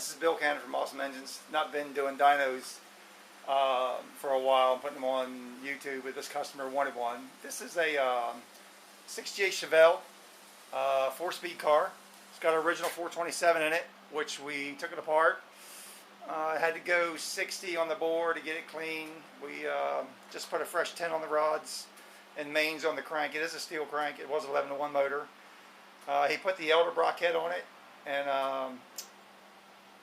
This is Bill Cannon from Awesome Engines. Not been doing dynos for a while. I'm putting them on YouTube, but this customer wanted one. This is a 68 Chevelle 4-speed car. It's got an original 427 in it, which we took it apart. I had to go 60 on the bore to get it clean. We just put a fresh 10 on the rods and mains on the crank. It is a steel crank. It was 11-to-1 motor. He put the Elderbrock head on it, and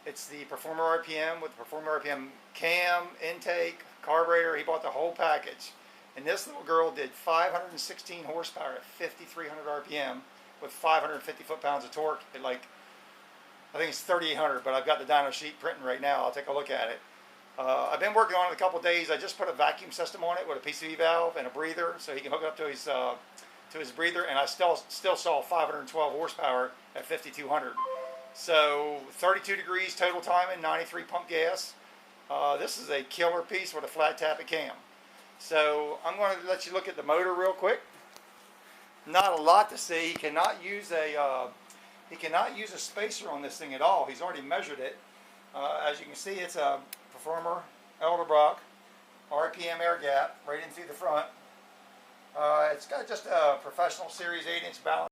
it's the Performer RPM with the Performer RPM cam, intake, carburetor. He bought the whole package. And this little girl did 516 horsepower at 5,300 RPM with 550 foot-pounds of torque at like, I think it's 3,800, but I've got the dyno sheet printing right now. I'll take a look at it. I've been working on it a couple days. I just put a vacuum system on it with a PCV valve and a breather, so he can hook it up to his breather, and I still saw 512 horsepower at 5,200. So 32 degrees total timing, 93 pump gas. This is a killer piece with a flat tappet cam. So I'm going to let you look at the motor real quick. Not a lot to see. He cannot use a spacer on this thing at all. He's already measured it. As you can see, it's a Performer Elderbrock RPM air gap right in through the front. It's got just a professional series 8-inch balance.